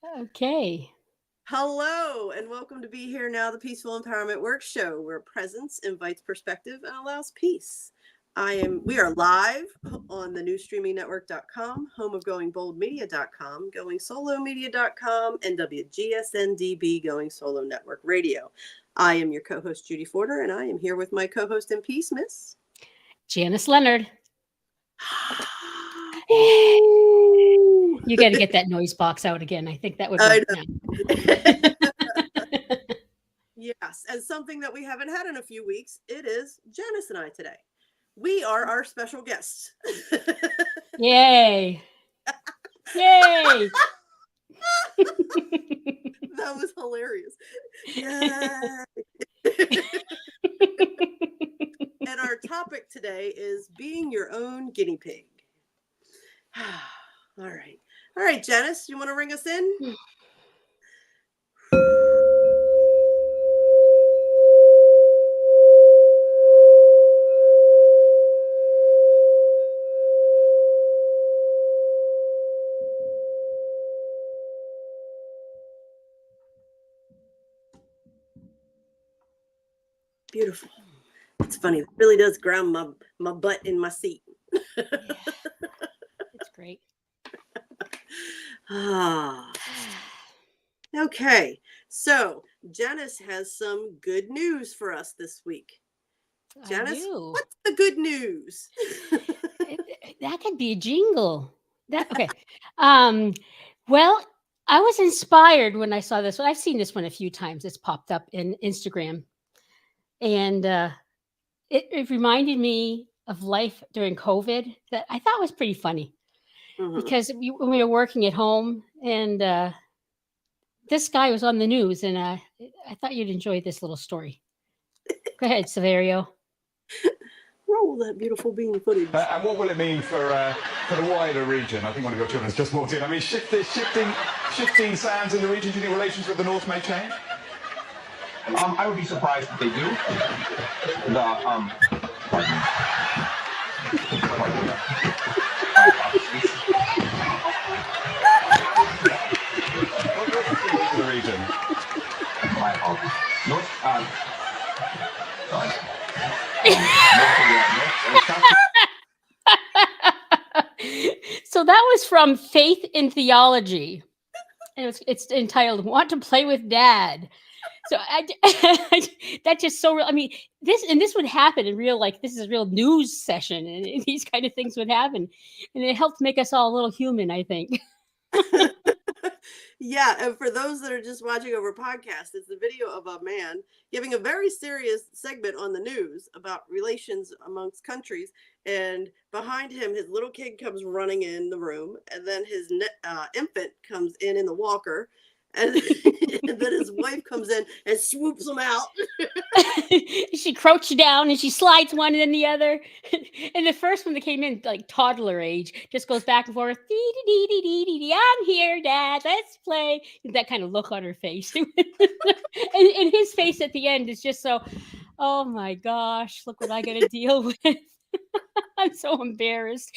Okay. Hello, and welcome to Be Here Now, the Peaceful Empowerment Work Show, where presence invites perspective and allows peace. We are live on the newstreamingnetwork.com, home of goingboldmedia.com, goingsolomedia.com, and WGSN-DB Going Solo Network Radio. I am your co-host, Judy Forder, and I am here with my co-host in peace, Miss Janice Leonard. Ooh. You got to get that noise box out again. I think that would I work know. now. Yes, and something that we haven't had in a few weeks, it is Janice and I today. We are our special guests. Yay. Yay. That was hilarious. Yay. And our topic today is being your own guinea pig. All right. All right, Janice, you want to ring us in? Beautiful. It's funny. It really does ground my butt in my seat. Yeah. It's great. Okay. So Janice has some good news for us this week. Janice, what's the good news? That could be a jingle. Okay. Well, I was inspired when I saw this one. I've seen this one a few times. It's popped up in Instagram. And it reminded me of life during COVID that I thought was pretty funny. Because when we were working at home, and this guy was on the news, and I thought you'd enjoy this little story. Go ahead, Severio. Roll that beautiful bean footage. And what will it mean for the wider region? I think one of your children's just walked in. I mean, shifting sands in the region. Do you think relations with the North may change? I would be surprised if they do. The region. My apologies. So that was from Faith in Theology. And it's entitled "Want to Play with Dad." So that's just so real. I mean, this would happen in real, like, this is a real news session, and these kind of things would happen, and it helped make us all a little human, I think. Yeah, and for those that are just watching over podcast, it's the video of a man giving a very serious segment on the news about relations amongst countries, and behind him, his little kid comes running in the room, and then his infant comes in the walker, and then his wife comes in and swoops him out. She crouched down and she slides one and then the other. And the first one that came in, like toddler age, just goes back and forth. Dee, dee, dee, dee, dee, dee. I'm here, Dad. Let's play. That kind of look on her face. and his face at the end is just so, oh my gosh, look what I got to deal with. I'm so embarrassed.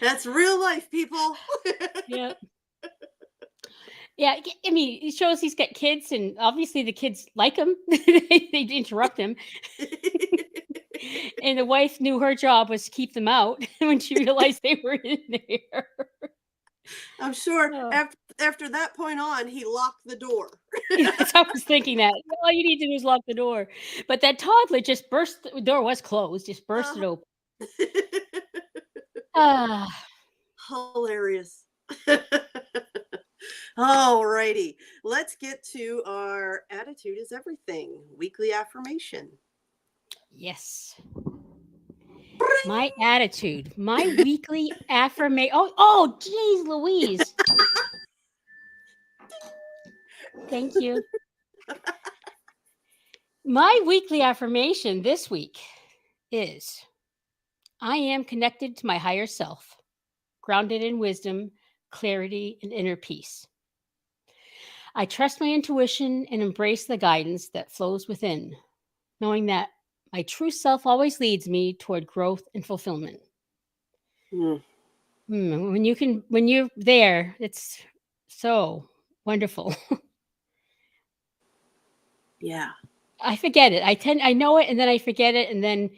That's real life, people. Yeah. Yeah, I mean, it shows he's got kids, and obviously the kids like him. They interrupt him. And the wife knew her job was to keep them out when she realized they were in there. I'm sure after that point on, he locked the door. Yes, I was thinking that. All you need to do is lock the door. But that toddler just burst, the door was closed, just burst it open. Hilarious. All righty. Let's get to our attitude is everything weekly affirmation. Yes. My attitude, my weekly affirmation. Oh, geez, Louise. Thank you. My weekly affirmation this week is I am connected to my higher self, grounded in wisdom, clarity, and inner peace. I trust my intuition and embrace the guidance that flows within, knowing that my true self always leads me toward growth and fulfillment. When you're there, it's so wonderful. Yeah. I forget it. I know it and then I forget it. And then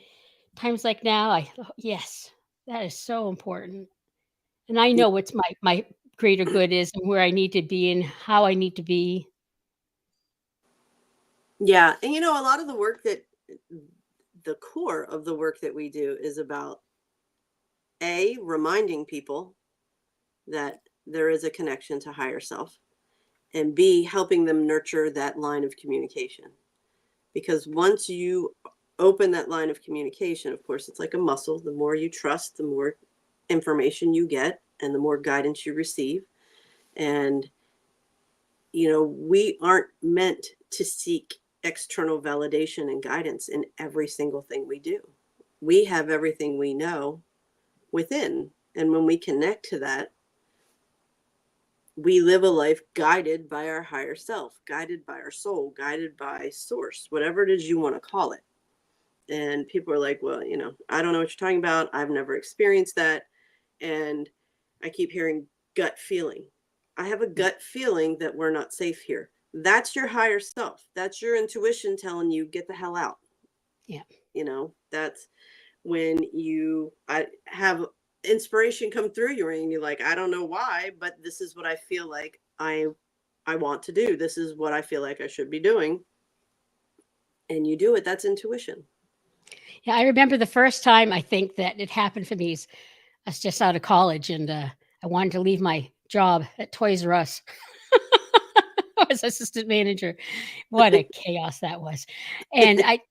times like now, yes, that is so important. And I know what's my greater good is and where I need to be and how I need to be. Yeah. And a lot of the core of the work that we do is about reminding people that there is a connection to higher self, and B, helping them nurture that line of communication. Because once you open that line of communication, of course, it's like a muscle. The more you trust, the more information you get and the more guidance you receive. And, we aren't meant to seek external validation and guidance in every single thing we do. We have everything we know within. And when we connect to that, we live a life guided by our higher self, guided by our soul, guided by source, whatever it is you want to call it. And people are like, well, I don't know what you're talking about. I've never experienced that. And I keep hearing gut feeling. I have a gut feeling that we're not safe here. That's your higher self. That's your intuition telling you, get the hell out. Yeah. That's when I have inspiration come through you and you're like, I don't know why, but this is what I feel like I want to do. This is what I feel like I should be doing. And you do it. That's intuition. Yeah. I remember the first time I think that it happened for me is I was just out of college and I wanted to leave my job at Toys R Us. I was assistant manager. What a chaos that was. And I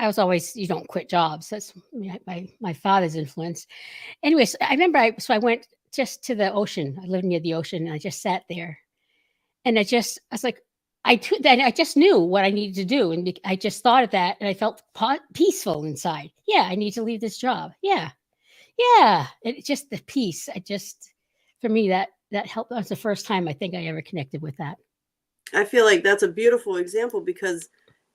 was always, you don't quit jobs. That's my father's influence. Anyways, I remember I went just to the ocean. I lived near the ocean and I just sat there and I was like, I just knew what I needed to do. And I just thought of that and I felt peaceful inside. Yeah, I need to leave this job. Yeah. Yeah. It just the peace. For me, that helped. That was the first time I think I ever connected with that. I feel like that's a beautiful example because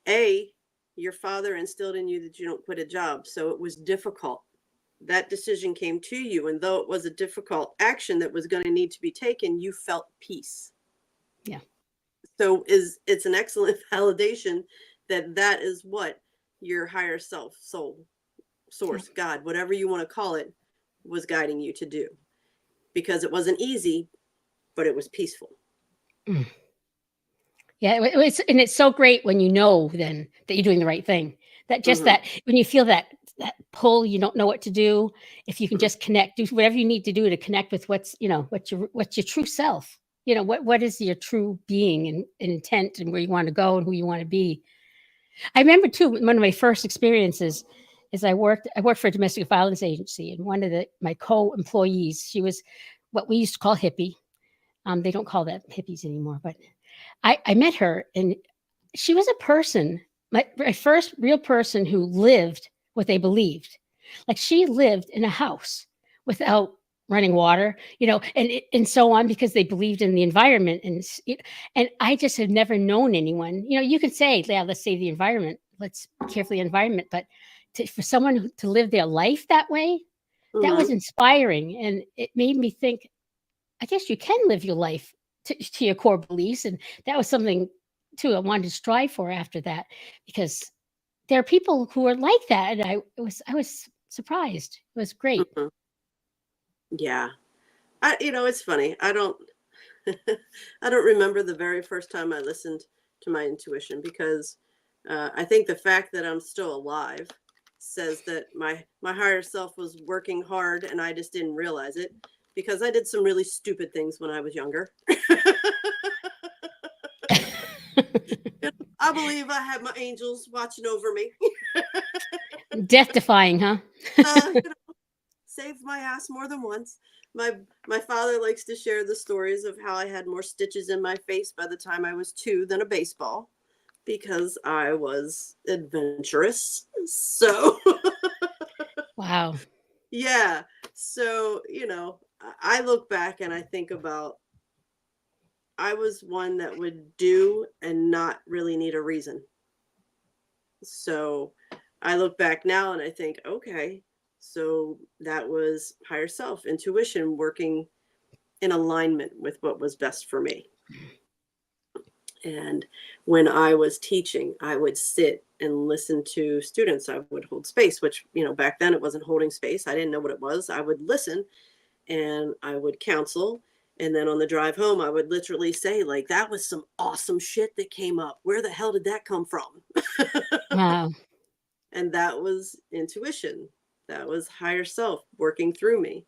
your father instilled in you that you don't quit a job. So it was difficult. That decision came to you. And though it was a difficult action that was going to need to be taken, you felt peace. Yeah. So it's an excellent validation that is what your higher self, soul, source, God, whatever you want to call it, was guiding you to do. Because it wasn't easy, but it was peaceful. Mm. Yeah, and it's so great when you know then that you're doing the right thing. That just that when you feel that pull, you don't know what to do. If you can just connect, do whatever you need to do to connect with what's your true self. What is your true being and intent and where you want to go and who you want to be. I remember too, one of my first experiences is I worked for a domestic violence agency, and one of my co-employees, she was what we used to call hippie. They don't call that hippies anymore, but I met her and she was a person, my first real person who lived what they believed. Like she lived in a house without running water, and so on because they believed in the environment. And I just had never known anyone, you could say, yeah, let's save the environment. Let's care for the environment. But for someone to live their life that way, that was inspiring. And it made me think, I guess you can live your life to your core beliefs. And that was something too I wanted to strive for after that, because there are people who are like that. And I was surprised. It was great. Yeah. It's funny. I don't remember the very first time I listened to my intuition because I think the fact that I'm still alive says that my higher self was working hard and I just didn't realize it because I did some really stupid things when I was younger. I believe I had my angels watching over me. Death defying, huh? Saved my ass more than once. My father likes to share the stories of how I had more stitches in my face by the time I was 2 than a baseball because I was adventurous. So Wow. yeah. So, I look back and I think about I was one that would do and not really need a reason. So I look back now and I think, okay, So that was higher self, intuition, working in alignment with what was best for me. And when I was teaching, I would sit and listen to students. I would hold space, which, back then it wasn't holding space. I didn't know what it was. I would listen and I would counsel. And then on the drive home, I would literally say, like, that was some awesome shit that came up. Where the hell did that come from? Wow. And that was intuition. That was higher self working through me.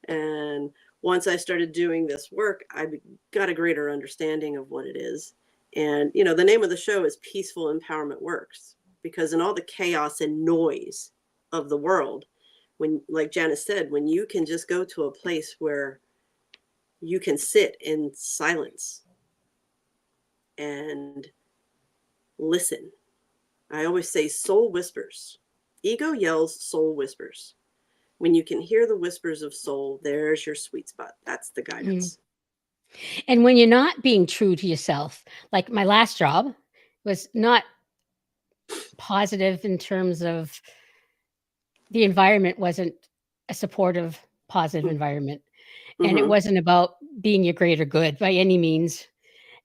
And once I started doing this work, I got a greater understanding of what it is. And, the name of the show is Peaceful Empowerment Works, because in all the chaos and noise of the world, when, like Janice said, when you can just go to a place where you can sit in silence and listen. I always say soul whispers. Ego yells, soul whispers. When you can hear the whispers of soul, there's your sweet spot. That's the guidance. And when you're not being true to yourself, like my last job was not positive in terms of the environment wasn't a supportive, positive environment. And it wasn't about being your greater good by any means.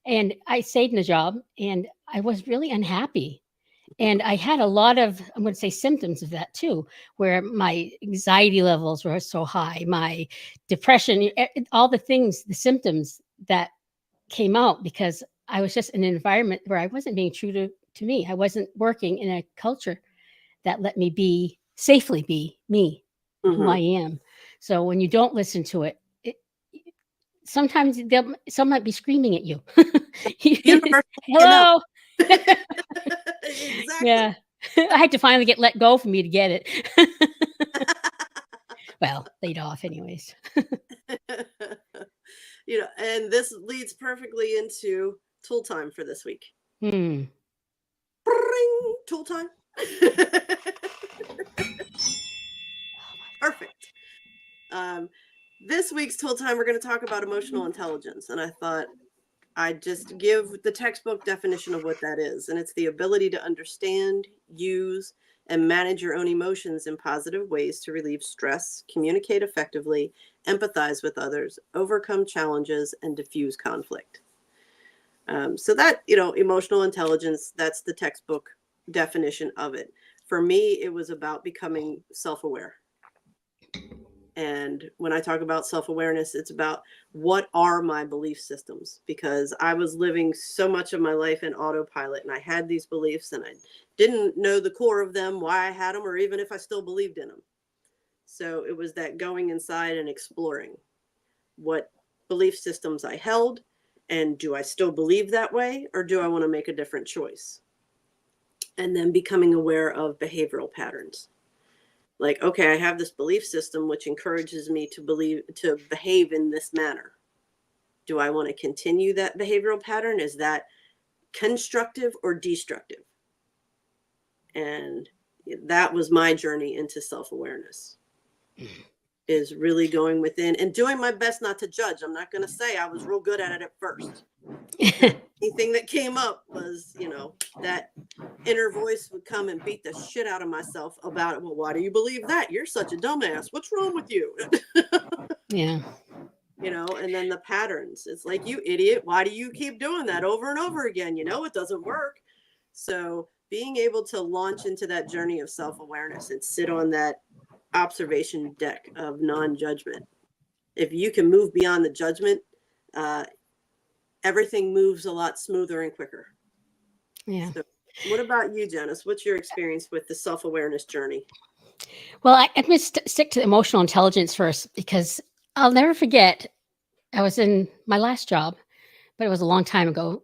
And I stayed in the job and I was really unhappy. And I had a lot of, I'm going to say, symptoms of that too, where my anxiety levels were so high, my depression, all the things, the symptoms that came out because I was just in an environment where I wasn't being true to me. I wasn't working in a culture that let me safely be me, who I am. So when you don't listen to it, sometimes some might be screaming at you. Hello. Exactly. Yeah. I had to finally get let go for me to get it. Well, laid off anyways. And this leads perfectly into tool time for this week. Hmm. Bring, tool time. Perfect. This week's tool time, we're going to talk about emotional intelligence. And I thought I'd just give the textbook definition of what that is. And it's the ability to understand, use, and manage your own emotions in positive ways to relieve stress, communicate effectively, empathize with others, overcome challenges, and diffuse conflict. So that, emotional intelligence, that's the textbook definition of it. For me, it was about becoming self-aware. And when I talk about self-awareness, it's about what are my belief systems? Because I was living so much of my life in autopilot and I had these beliefs and I didn't know the core of them, why I had them, or even if I still believed in them. So it was that going inside and exploring what belief systems I held, and do I still believe that way, or do I want to make a different choice? And then becoming aware of behavioral patterns. Like, okay, I have this belief system which encourages me to behave in this manner. Do I want to continue that behavioral pattern? Is that constructive or destructive? And that was my journey into self-awareness, is really going within and doing my best not to judge. I'm not going to say I was real good at it at first. Anything that came up was, that inner voice would come and beat the shit out of myself about it. Well, why do you believe that? You're such a dumbass. What's wrong with you? Yeah. And then the patterns. It's like, you idiot. Why do you keep doing that over and over again? It doesn't work. So being able to launch into that journey of self-awareness and sit on that observation deck of non-judgment. If you can move beyond the judgment, everything moves a lot smoother and quicker. Yeah. So what about you, Janice? What's your experience with the self-awareness journey? Well, I'm going to stick to emotional intelligence first because I'll never forget. I was in my last job, but it was a long time ago,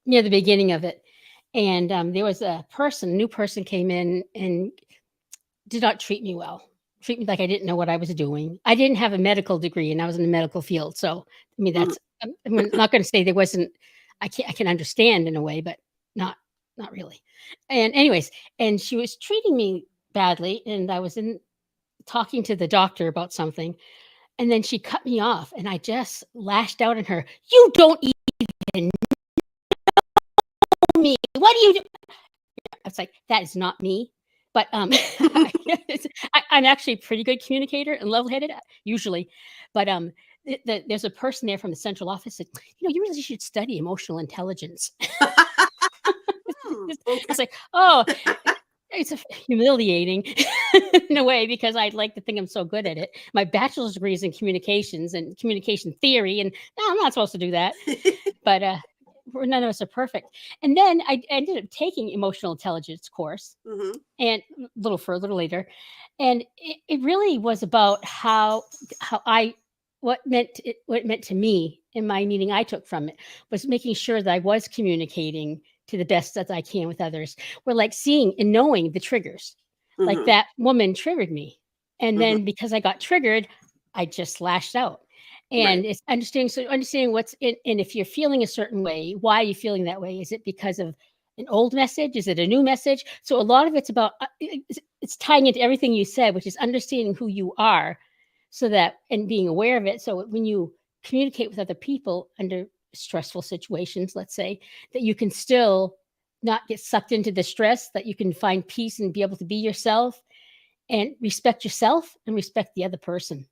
near the beginning of it. And there was a new person came in and did not treat me well. Treat me like I didn't know what I was doing. I didn't have a medical degree and I was in the medical field. So, that's, I'm not going to say there wasn't, I can understand in a way, but not really. And anyways, and she was treating me badly. And I was talking to the doctor about something. And then she cut me off and I just lashed out at her. You don't even know me. What do you do? I was like, that is not me. But I'm actually a pretty good communicator and level-headed usually. But there's a person there from the central office that, you really should study emotional intelligence. Okay. It's like, oh, it's humiliating in a way because I'd like to think I'm so good at it. My bachelor's degree is in communications and communication theory, and no, I'm not supposed to do that. But none of us are perfect. And then I ended up taking emotional intelligence course, Mhm. and a little later, and it really was about what it meant to me, and my meaning I took from it was making sure that I was communicating to the best that I can with others. We're like seeing and knowing the triggers. Like Mhm. that woman triggered me. And Mhm. then because I got triggered, I just lashed out. Right. And it's understanding what's in, and if you're feeling a certain way, why are you feeling that way? Is it because of an old message? Is it a new message? So a lot of it's about it's tying into everything you said, which is understanding who you are, so that and being aware of it. So when you communicate with other people under stressful situations, let's say, that you can still not get sucked into the stress, that you can find peace and be able to be yourself and respect yourself and respect the other person.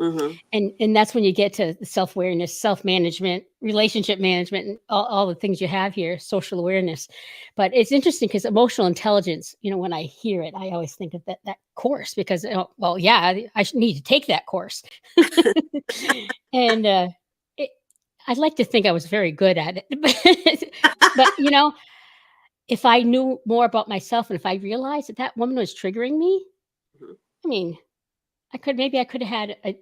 Mhm. And that's when you get to the self-awareness, self-management, relationship management, and all the things you have here, social awareness. But it's interesting because emotional intelligence, when I hear it, I always think of that course because, well, yeah, I need to take that course. And I'd like to think I was very good at it. But if I knew more about myself and if I realized that woman was triggering me, Mhm. I mean, I could have had a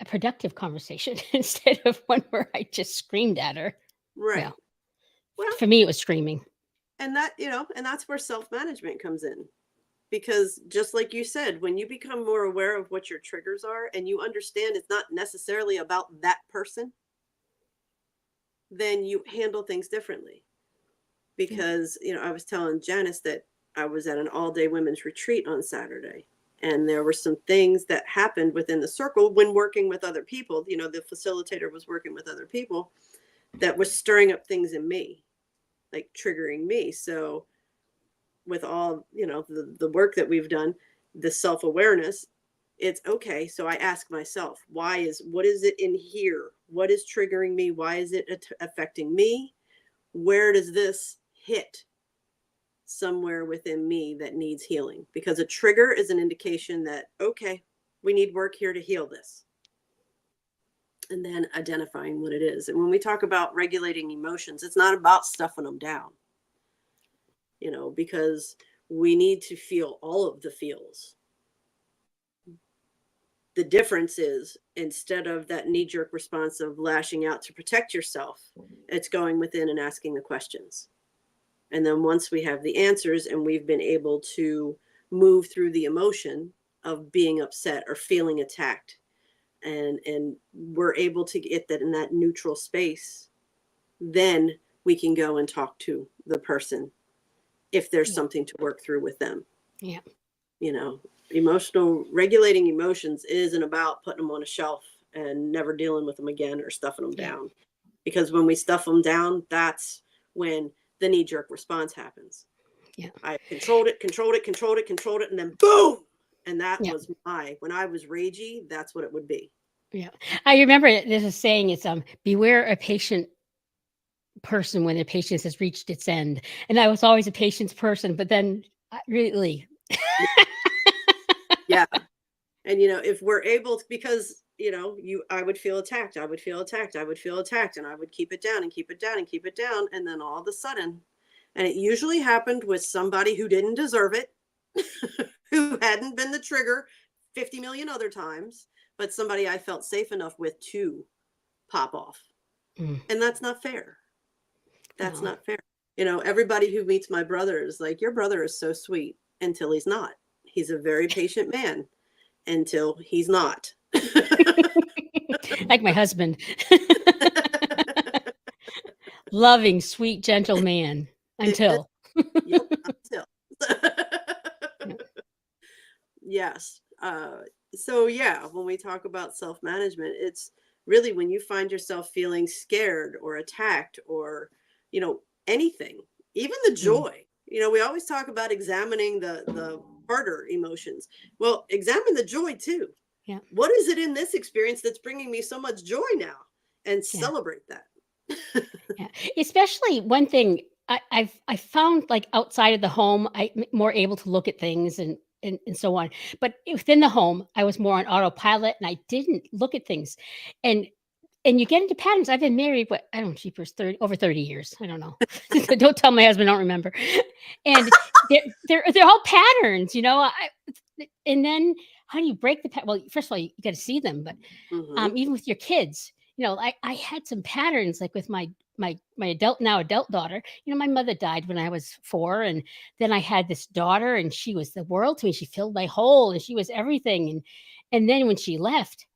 productive conversation instead of one where I just screamed at her. Right. Well, Well, for me, it was screaming. and that's where self-management comes in. Because just like you said, when you become more aware of what your triggers are and you understand it's not necessarily about that person, then you handle things differently. Yeah. Because, I was telling Janice that I was at an all-day women's retreat on Saturday. And there were some things that happened within the circle when working with other people. The facilitator was working with other people that was stirring up things in me, like triggering me. So with all, the work that we've done, the self-awareness, it's okay. So I ask myself, what is it in here? What is triggering me? Why is it affecting me? Where does this hit somewhere within me that needs healing? Because a trigger is an indication that, okay, we need work here to heal this. And then identifying what it is. And when we talk about regulating emotions, it's not about stuffing them down, because we need to feel all of the feels. The difference is instead of that knee-jerk response of lashing out to protect yourself, it's going within and asking the questions. And then once we have the answers and we've been able to move through the emotion of being upset or feeling attacked, and we're able to get that in that neutral space, then we can go and talk to the person if there's Yeah. something to work through with them. Yeah. Regulating emotions isn't about putting them on a shelf and never dealing with them again or stuffing them Yeah. down. Because when we stuff them down, that's when the knee-jerk response happens. Yeah. I controlled it, and then boom! And that Yeah. was when I was ragey, that's what it would be. Yeah. I remember there's a saying, it's beware a patient person when the patience has reached its end. And I was always a patience person, but then really. Yeah. And if we're able to, because I would feel attacked, and I would keep it down and keep it down and keep it down. And then all of a sudden, and it usually happened with somebody who didn't deserve it, who hadn't been the trigger 50 million other times, but somebody I felt safe enough with to pop off. Mm, And that's not fair. That's no. not fair. Everybody who meets my brother is like, your brother is so sweet until he's not. He's a very patient man until he's not. Like my husband. Loving, sweet, gentle man until. Yep, until. Yeah. Yes. So yeah, when we talk about self-management, it's really when you find yourself feeling scared or attacked or, anything, even the Mm, joy. We always talk about examining the harder emotions. Well, examine the joy too. Yeah. What is it in this experience that's bringing me so much joy now? And Yeah. celebrate that. Yeah. Especially one thing I found, like outside of the home, I'm more able to look at things and so on. But within the home, I was more on autopilot and I didn't look at things. And you get into patterns. I've been married, what I don't know, cheapers over 30 years. I don't know. Don't tell my husband, I don't remember. And they're all patterns, and then how do you break the pattern? Well, first of all, you got to see them, but Mhm. even with your kids, I had some patterns like with my adult daughter. My mother died when I was 4, and then I had this daughter, and she was the world to me. She filled my hole, and she was everything. And then when she left,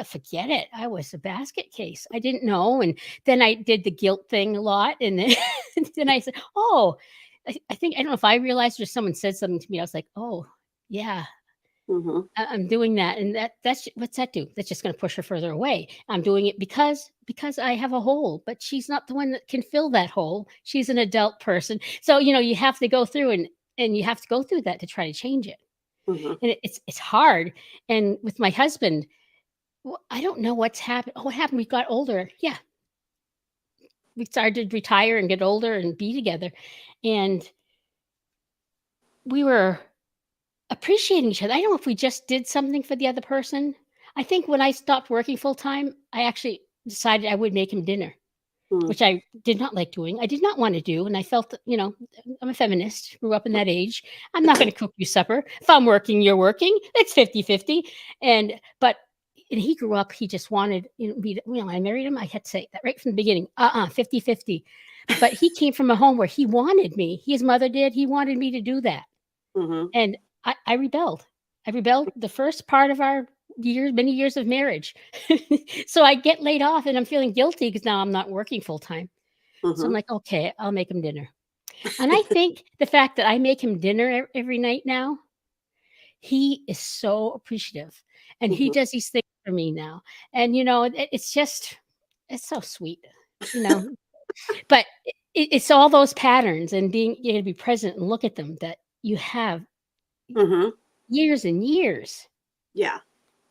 forget it. I was a basket case. I didn't know, and then I did the guilt thing a lot, and then, then I said, "Oh, I think I don't know if I realized or someone said something to me. I was like, oh, yeah." Mhm. I'm doing that, and that's what's that do? That's just going to push her further away. I'm doing it because I have a hole, but she's not the one that can fill that hole. She's an adult person, so you have to go through and you have to go through that to try to change it, Mhm. and it's hard. And with my husband, I don't know what's happened. What happened? We got older. Yeah, we started to retire and get older and be together, and we were appreciating each other. I don't know if we just did something for the other person. I think when I stopped working full time, I actually decided I would make him dinner, Mm. which I did not like doing. I did not want to do. And I felt, I'm a feminist, grew up in that age. I'm not going to cook you supper. If I'm working, you're working. It's 50-50. And he grew up, he just wanted, I married him. I had to say that right from the beginning, 50-50. But he came from a home where he wanted me. His mother did. He wanted me to do that. Mhm. And I rebelled. I rebelled the first part of our many years of marriage. So I get laid off and I'm feeling guilty because now I'm not working full time. So I'm Mhm. like, okay, I'll make him dinner. And I think the fact that I make him dinner every night now, he is so appreciative. And he Mhm. does these things for me now. And, it's so sweet, you know. But it's all those patterns and you're going to be present and look at them that you have Mhm. years and years. Yeah.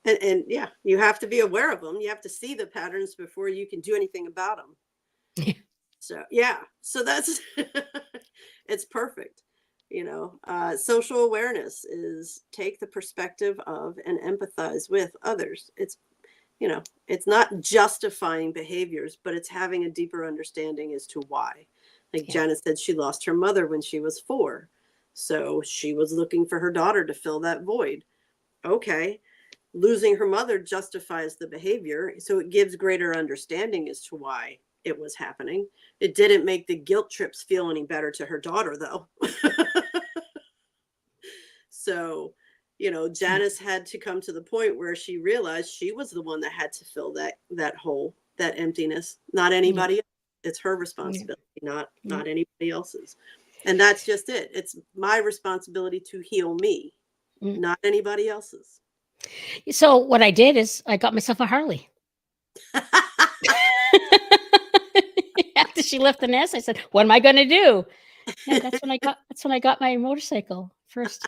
And yeah, you have to be aware of them. You have to see the patterns before you can do anything about them. So yeah, so that's it's perfect. Social awareness is take the perspective of and empathize with others. It's not justifying behaviors, but it's having a deeper understanding as to why. Like Yeah. Janice said, she lost her mother when she was 4. So she was looking for her daughter to fill that void. Okay. Losing her mother justifies the behavior. So it gives greater understanding as to why it was happening. It didn't make the guilt trips feel any better to her daughter, though. So, Yeah. Janice had to come to the point where she realized she was the one that had to fill that hole, that emptiness, not Yeah. anybody else. It's her Yeah. responsibility, not Yeah. anybody else's. And that's just it. It's my responsibility to heal me, Mm. not anybody else's. So what I did is I got myself a Harley. After she left the nest, I said, "What am I going to do?" Yeah, that's when I got my motorcycle first.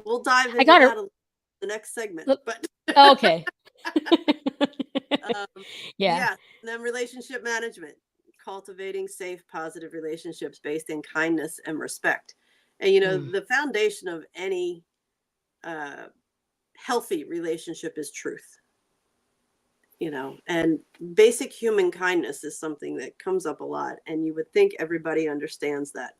We'll dive I into got her. that the next segment, Look, but okay. um, Yeah. yeah. And then relationship management, cultivating safe, positive relationships based in kindness and respect. And Mm. the foundation of any uh, healthy relationship is truth. And basic human kindness is something that comes up a lot, and you would think everybody understands that.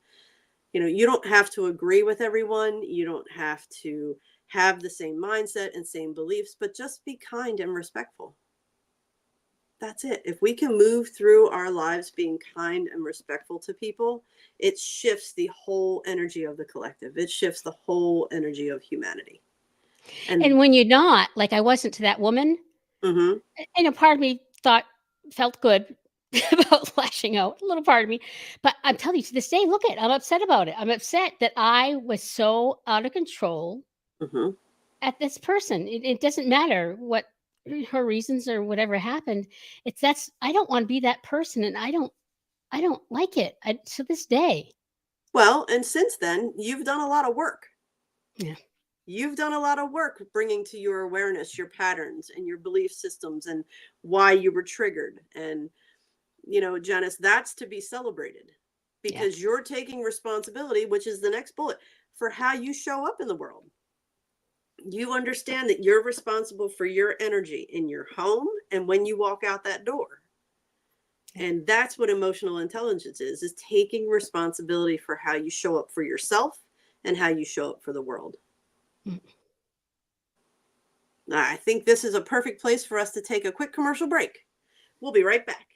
You don't have to agree with everyone. You don't have to have the same mindset and same beliefs, but just be kind and respectful. That's it. If we can move through our lives being kind and respectful to people, it shifts the whole energy of the collective. It shifts the whole energy of humanity. And And when you're not, like I wasn't to that woman, mhm, and a part of me felt good about lashing out, a little part of me. But I'm telling you, to this day, look I'm upset about it. I'm upset that I was so out of control mhm, at this person. It doesn't matter what her reasons or whatever happened. I don't want to be that person, and I don't like it to this day. Well, and since then, you've done a lot of work. Yeah. You've done a lot of work bringing to your awareness your patterns and your belief systems and why you were triggered. And, Janice, that's to be celebrated because you're taking responsibility, which is the next bullet, for how you show up in the world. You understand that you're responsible for your energy in your home and when you walk out that door. And that's what emotional intelligence is taking responsibility for how you show up for yourself and how you show up for the world. I think this is a perfect place for us to take a quick commercial break. We'll be right back.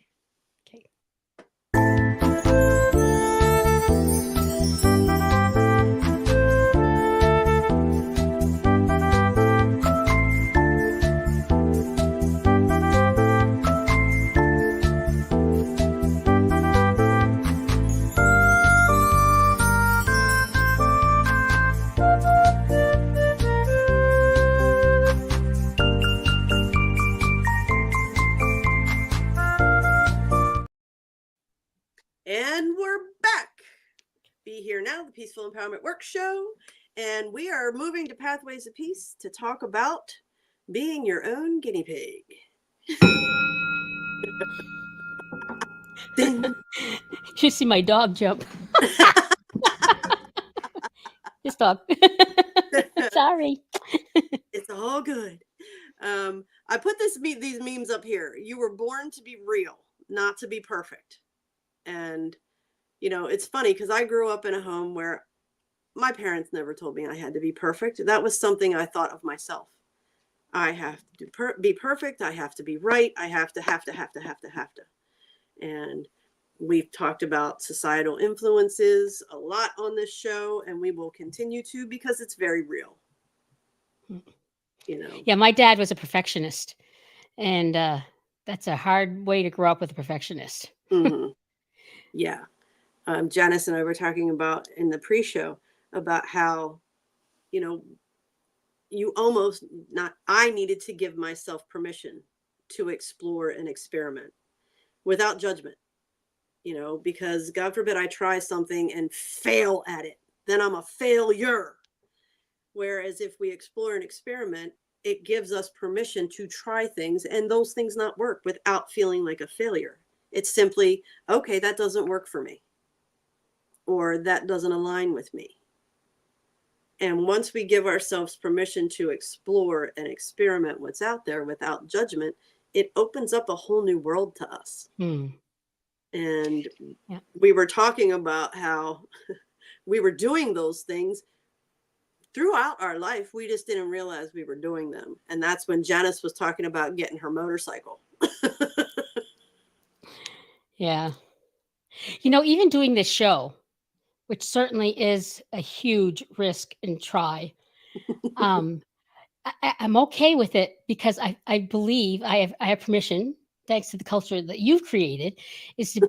Okay. And we're back. Be Here Now, the Peaceful Empowerment Work Show. And we are moving to Pathways of Peace to talk about being your own guinea pig. You should see my dog jump. Just stop. Sorry. It's all good. I put these memes up here. You were born to be real, not to be perfect. And, it's funny because I grew up in a home where my parents never told me I had to be perfect. That was something I thought of myself. I have to be perfect. I have to be right. I have to. And we've talked about societal influences a lot on this show, and we will continue to because it's very real. Yeah, my dad was a perfectionist, and that's a hard way to grow up with a perfectionist. Mm-hmm. Yeah. Janice and I were talking about in the pre-show about how, I needed to give myself permission to explore and experiment without judgment, because God forbid I try something and fail at it, then I'm a failure. Whereas if we explore and experiment, it gives us permission to try things and those things not work without feeling like a failure. It's simply, okay, that doesn't work for me, or that doesn't align with me. And once we give ourselves permission to explore and experiment what's out there without judgment, it opens up a whole new world to us. And we were talking about how we were doing those things throughout our life. We just didn't realize we were doing them. And that's when Janice was talking about getting her motorcycle. Yeah. Even doing this show, which certainly is a huge risk and try, I'm okay with it because I believe I have permission, thanks to the culture that you've created,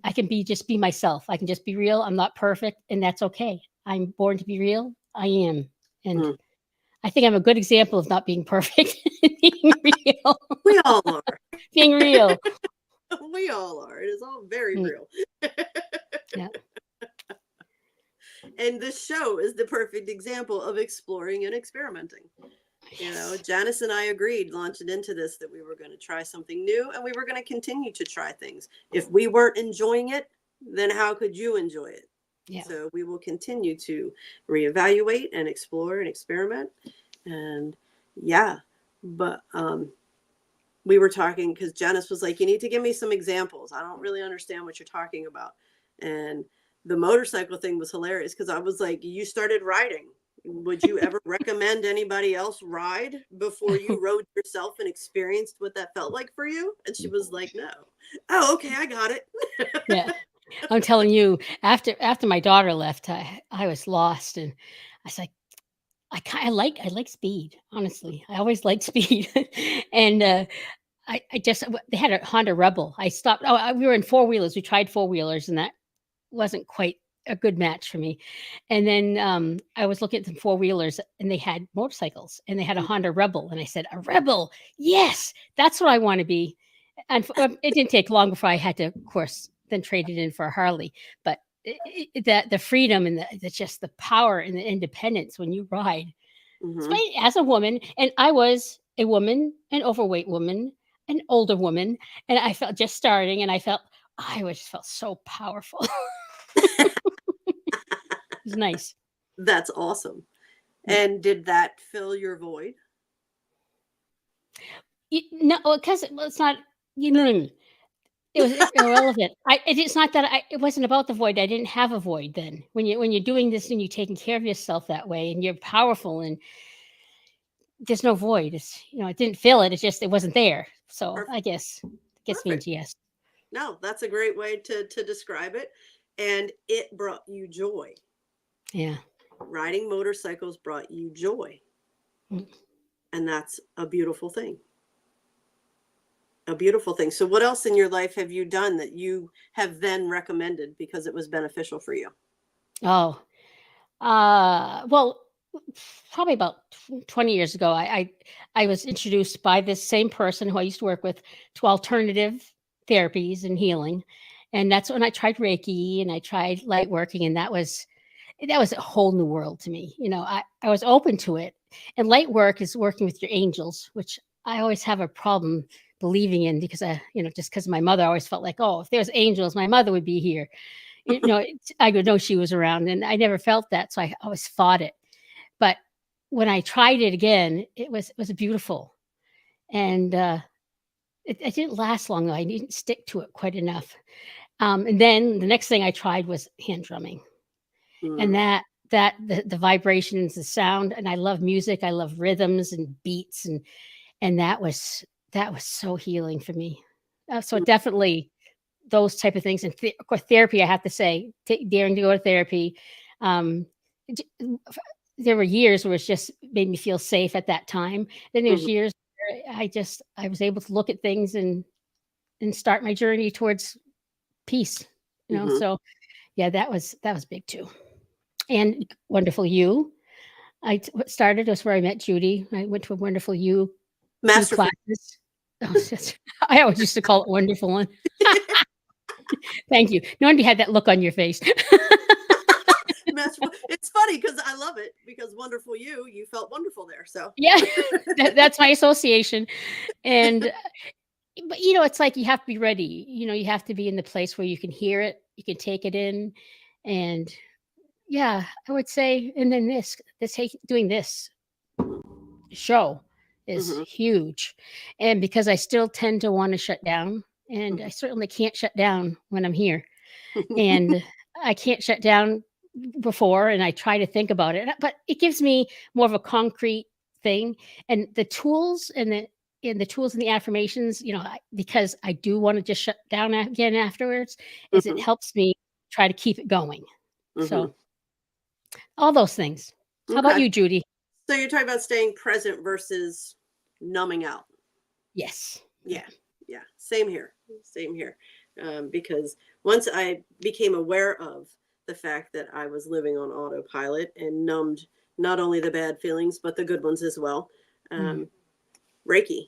I can just be myself. I can just be real. I'm not perfect, and that's okay. I'm born to be real. I am. And I think I'm a good example of not being perfect and being real. We all are. Being real. We all are. It is all very real. Yeah. And this show is the perfect example of exploring and experimenting. Janice and I agreed launching into this that we were going to try something new and we were going to continue to try things. If we weren't enjoying it, then how could you enjoy it? Yeah. So we will continue to reevaluate and explore and experiment. And but we were talking because Janice was like, you need to give me some examples. I don't really understand what you're talking about. And the motorcycle thing was hilarious because I was like, you started riding. Would you ever recommend anybody else ride before you rode yourself and experienced what that felt like for you? And she was like, no. Oh, okay, I got it. Yeah. I'm telling you, after my daughter left, I was lost, and I was like, I like speed. Honestly, I always liked speed, and I just they had a Honda Rebel. I stopped. We were in four-wheelers. We tried four-wheelers, and that wasn't quite a good match for me. And then I was looking at the four-wheelers, and they had motorcycles, and they had a Honda Rebel, and I said, a Rebel, yes, that's what I want to be. And it didn't take long before I had to, of course, then trade it in for a Harley. But that the freedom and just the power and the independence when you ride. As a woman, and I was a woman, an overweight woman, an older woman, and I felt just starting, and I felt so powerful. It was nice. That's awesome. And did that fill your void? No, because it's not. It was irrelevant. It's not that it wasn't about the void. I didn't have a void then. When you're doing this and you're taking care of yourself that way, and you're powerful, and there's no void. It's it didn't fill it. It's just it wasn't there. So Perfect. I guess means yes. No, that's a great way to describe it. And it brought you joy. Yeah. Riding motorcycles brought you joy. And that's a beautiful thing. A beautiful thing. So what else in your life have you done that you have then recommended because it was beneficial for you? Oh, well, probably about 20 years ago, I was introduced by this same person who I used to work with to alternative therapies and healing. And that's when I tried Reiki and I tried light working. And that was a whole new world to me. I was open to it. And light work is working with your angels, which I always have a problem believing in because just because my mother always felt like, oh, if there's angels, my mother would be here. I would know she was around, and I never felt that. So I always fought it. But when I tried it again, it was beautiful. And it didn't last long, though. I didn't stick to it quite enough. And then the next thing I tried was hand drumming. And the vibrations, the sound, and I love music. I love rhythms and beats, and that was so healing for me. So definitely those type of things. And of course, therapy, I have to say, daring to go to therapy. There were years where it just made me feel safe at that time. Then there was years where I was able to look at things and start my journey towards peace. So yeah, that was big too. And Wonderful You. Started was where I met Judy. I went to a Wonderful You classes. I always used to call it Wonderful One. Thank you. No wonder you had that look on your face. It's funny because I love it because Wonderful You felt wonderful there. So yeah, that's my association. And but it's like you have to be ready. You have to be in the place where you can hear it, you can take it in, and yeah, I would say. And then doing this show is huge, and because I still tend to want to shut down, and I certainly can't shut down when I'm here, and I can't shut down before, and I try to think about it, but it gives me more of a concrete thing, and the tools and the affirmations, because I do want to just shut down again afterwards, is it helps me try to keep it going. So all those things. How about you, Judy? So you're talking about staying present versus numbing out. Yes. Yeah. Same here. Because once I became aware of the fact that I was living on autopilot and numbed not only the bad feelings, but the good ones as well. Reiki,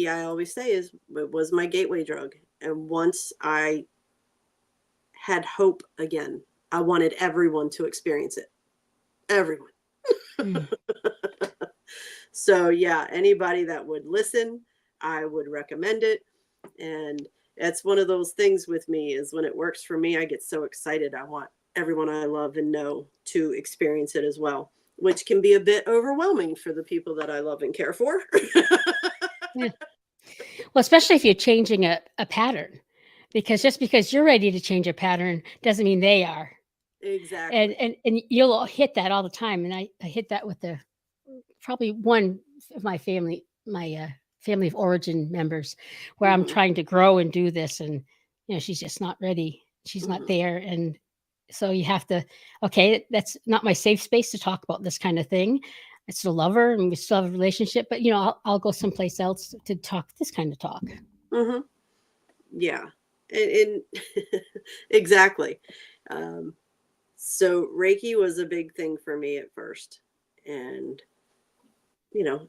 I always say was my gateway drug. And once I had hope again, I wanted everyone to experience it. Everyone. So yeah, anybody that would listen, I would recommend it. And it's one of those things with me is when it works for me, I get so excited. I want everyone I love and know to experience it as well, which can be a bit overwhelming for the people that I love and care for. Yeah. Well, especially if you're changing a pattern, because just because you're ready to change a pattern doesn't mean they are. Exactly. And you'll hit that all the time. And I hit that with probably one of my family of origin members, where I'm trying to grow and do this, and she's just not ready. She's not there, and so you have to. Okay, that's not my safe space to talk about this kind of thing. I still love her, and we still have a relationship, but I'll go someplace else to talk this kind of talk. Yeah, and exactly. So Reiki was a big thing for me at first, and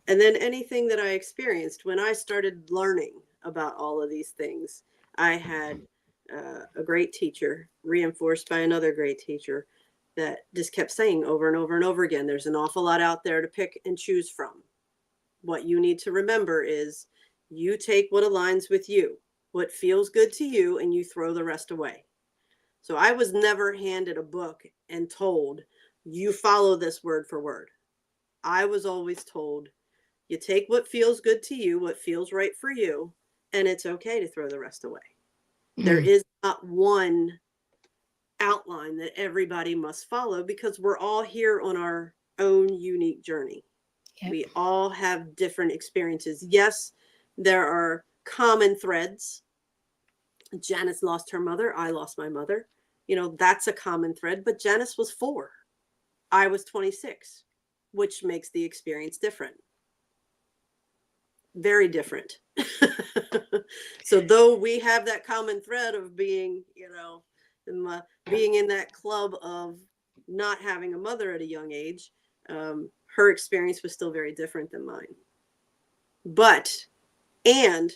and then anything that I experienced when I started learning about all of these things, I had a great teacher, reinforced by another great teacher, that just kept saying over and over and over again, there's an awful lot out there to pick and choose from. What you need to remember is you take what aligns with you, what feels good to you, and you throw the rest away. So I was never handed a book and told, you follow this word for word. I was always told, you take what feels good to you, what feels right for you, and it's okay to throw the rest away. There is not one outline that everybody must follow, because we're all here on our own unique journey. Yep. We all have different experiences. Yes, there are common threads. Janice lost her mother. I lost my mother. You know, that's a common thread, but Janice was 4. I was 26, which makes the experience different. Very different. So though we have that common thread of being, you know, being in that club of not having a mother at a young age, her experience was still very different than mine. And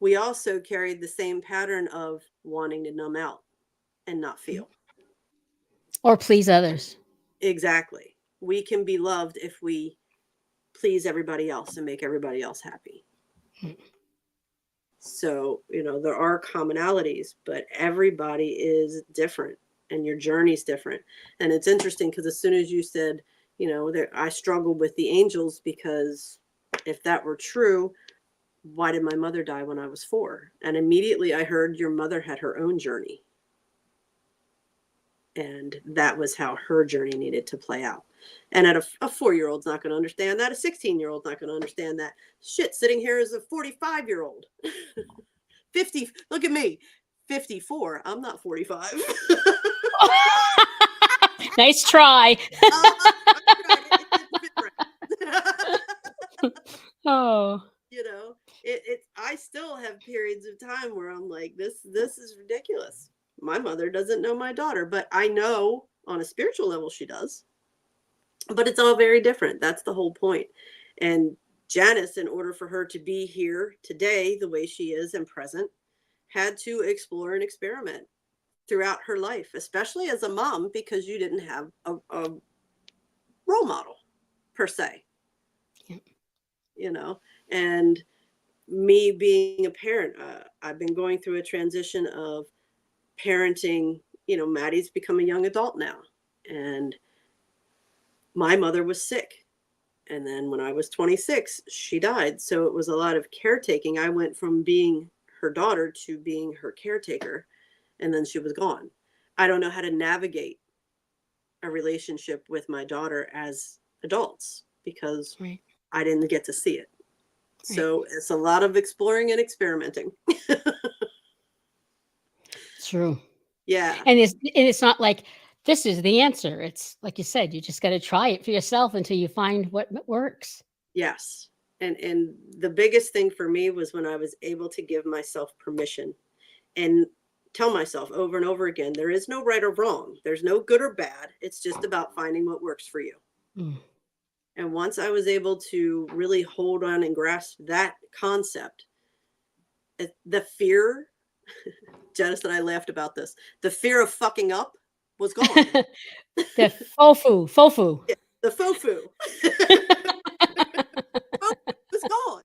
we also carried the same pattern of wanting to numb out and not feel. Or please others. Exactly. We can be loved if we please everybody else and make everybody else happy. So, you know, there are commonalities, but everybody is different and your journey's different. And it's interesting because as soon as you said, you know, that I struggled with the angels, because if that were true, why did my mother die when I was 4? And immediately I heard your mother had her own journey. And that was how her journey needed to play out. And a 4-year-old's not going to understand that. A 16-year-old's not going to understand that. Shit, sitting here as a 45-year-old. 50, look at me. 54. I'm not 45. Nice try. Oh. You know, I still have periods of time where I'm like, this is ridiculous. My mother doesn't know my daughter, but I know on a spiritual level she does. But it's all very different. That's the whole point. And Janice, in order for her to be here today the way she is and present, had to explore and experiment throughout her life, especially as a mom, because you didn't have a role model per se. Yep. You know, and me being a parent, I've been going through a transition of parenting. You know, Maddie's become a young adult now, and my mother was sick. And then when I was 26, she died. So it was a lot of caretaking. I went from being her daughter to being her caretaker, and then she was gone. I don't know how to navigate a relationship with my daughter as adults because Right. I didn't get to see it. So it's a lot of exploring and experimenting. True. Yeah. And it's not like this is the answer. It's like you said, you just got to try it for yourself until you find what works. Yes. And the biggest thing for me was when I was able to give myself permission and tell myself over and over again, there is no right or wrong. There's no good or bad. It's just about finding what works for you. Mm. And once I was able to really hold on and grasp that concept, the fear, Janice and I laughed about this, the fear of fucking up was gone. The fofu. Yeah, the fofu. Was gone.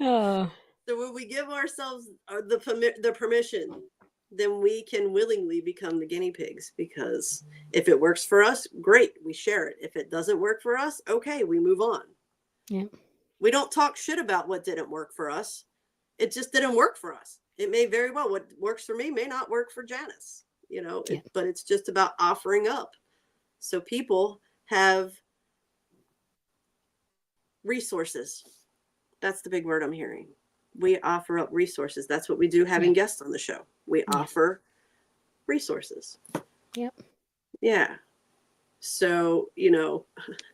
Oh. So when we give ourselves the permission, then we can willingly become the guinea pigs, because if it works for us, great, we share it. If it doesn't work for us, okay, we move on. Yeah. We don't talk shit about what didn't work for us. It just didn't work for us. It may very well, what works for me may not work for Janice, you know, Yeah. but it's just about offering up. So people have resources. That's the big word I'm hearing. We offer up resources. That's what we do having guests on the show. We offer resources. Yep. Yeah. So, you know,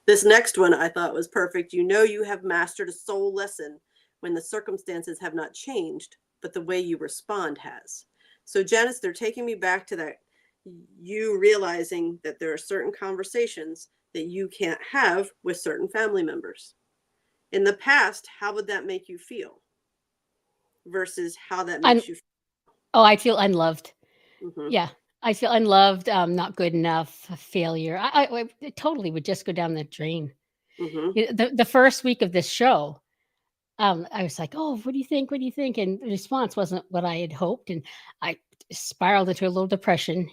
this next one I thought was perfect. You know, you have mastered a soul lesson when the circumstances have not changed, but the way you respond has. So, Janice, they're taking me back to that, you realizing that there are certain conversations that you can't have with certain family members. In the past, how would that make you feel? versus how that I'm makes you oh, I feel unloved. feel. Hmm. Yeah, I feel unloved, not good enough, a failure. I it totally would just go down the drain. Hmm. The first week of this show, I was like, "Oh, what do you think? What do you think?" And the response wasn't what I had hoped, and I spiraled into a little depression.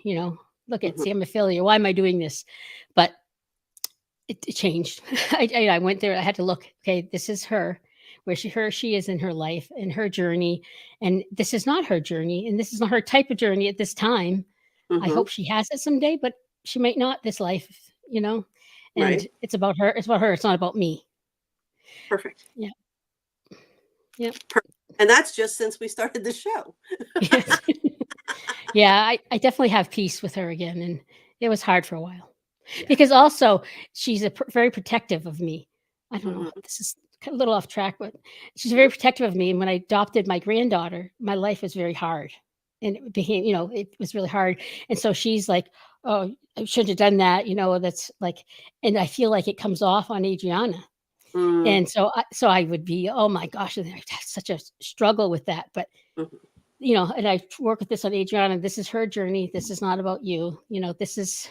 Look at, Hmm. see, I'm a failure. Why am I doing this? But it changed. I went there. I had to look. Okay, this is her, where she is in her life and her journey, and this is not her journey, and this is not her type of journey at this time. I Hmm. hope she has it someday, but she might not this life. And Right. it's about her. It's about her. It's not about me. Perfect. Yeah. Yeah. And that's just since we started the show. Yes. Yeah, I definitely have peace with her again, and it was hard for a while Yeah. because also she's very protective of me. I don't know. Mhm. This is a little off track, but she's very protective of me. And when I adopted my granddaughter, my life was very hard, and it became, it was really hard. And so she's like, "Oh, I shouldn't have done that." That's like, and I feel like it comes off on Adriana. Mm, And so I would be, oh my gosh, and I have such a struggle with that. But mhm. and I work with this on Adriana. This is her journey. This is not about you. This is,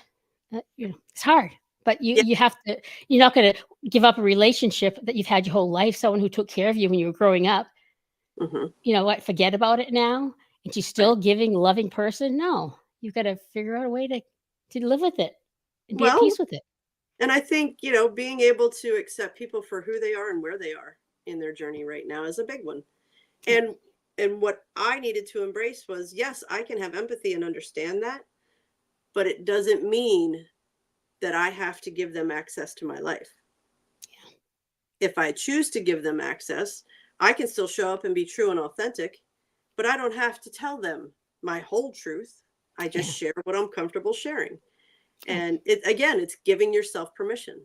it's hard, but you Yeah. you have to. You're not going to give up a relationship that you've had your whole life. Someone who took care of you when you were growing up. Mhm. You know what? Forget about it now. And she's Right. still giving, loving person. No, you've got to figure out a way to live with it and be at Well, peace with it. and I think, being able to accept people for who they are and where they are in their journey right now is a big one. Yeah, And what I needed to embrace was, yes, I can have empathy and understand that, but it doesn't mean that I have to give them access to my life. If I choose to give them access, I can still show up and be true and authentic, but I don't have to tell them my whole truth. I just yeah, share what I'm comfortable sharing. yeah, And it's giving yourself permission.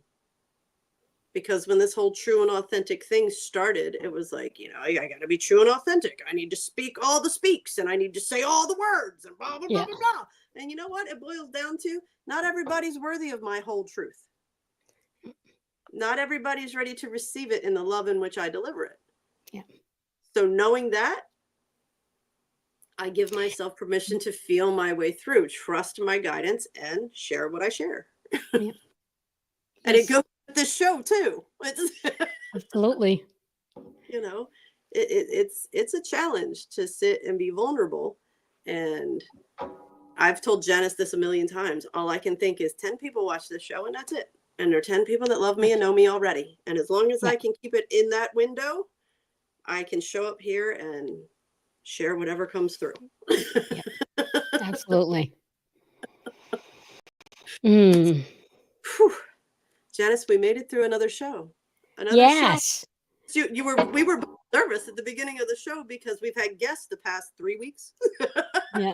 Because when this whole true and authentic thing started, it was like, I got to be true and authentic. I need to speak all the speaks and I need to say all the words and blah, blah, blah, yeah, blah, blah. And you know what? It boils down to not everybody's worthy of my whole truth. Not everybody's ready to receive it in the love in which I deliver it. yeah. So knowing that, I give myself permission to feel my way through, trust my guidance, and share what I share. Yeah. And it Yes, goes with this show too. It's, absolutely. you know, it's a challenge to sit and be vulnerable. And I've told Janice this a million times. All I can think is 10 people watch this show, and that's it. And there are 10 people that love me and know me already. And as long as Yeah, I can keep it in that window, I can show up here and share whatever comes through. yeah, absolutely. Mm. Whew. Janice, we made it through another show. Another show. Yes. We were both nervous at the beginning of the show because we've had guests the past 3 weeks. Yeah.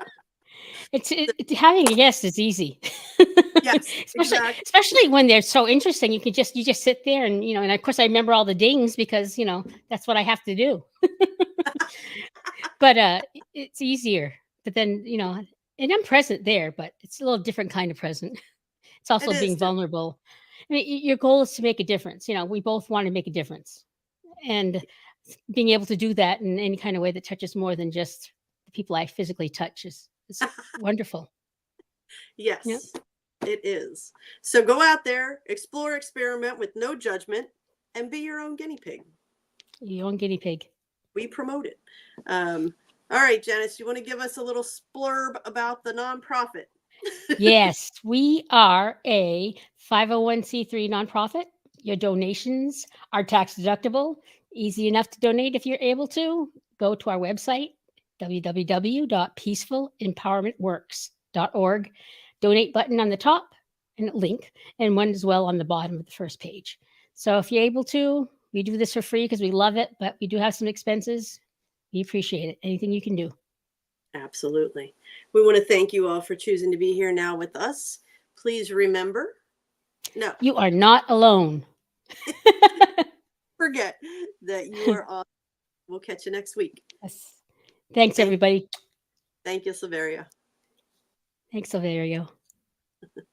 Having a guest is easy. Yes, especially exactly. especially when they're so interesting. You just sit there and and of course I remember all the dings because that's what I have to do. But it's easier. But then, and I'm present there, but it's a little different kind of present. It's It also is being different. vulnerable. I mean, your goal is to make a difference. We both want to make a difference. And being able to do that in any kind of way that touches more than just the people I physically touch is wonderful. Yeah. Yes, it is. So go out there, explore, experiment with no judgment, and be your own guinea pig. Your own guinea pig. We promote it. All right, Janice, you want to give us a little splurb about the nonprofit? Yes, we are a 501c3 nonprofit. Your donations are tax deductible. Easy enough to donate if you're able to. Go to our website, www.peacefulempowermentworks.org. Donate button on the top and a link, and one as well on the bottom of the first page. So if you're able to, we do this for free because we love it, but we do have some expenses. We appreciate it. Anything you can do. Absolutely. We want to thank you all for choosing to be here now with us. Please remember, no, You are not alone. forget that you are on. We'll catch you next week. Yes. Thanks, Thank, everybody. thank you, Silveria. Thanks, Silverio.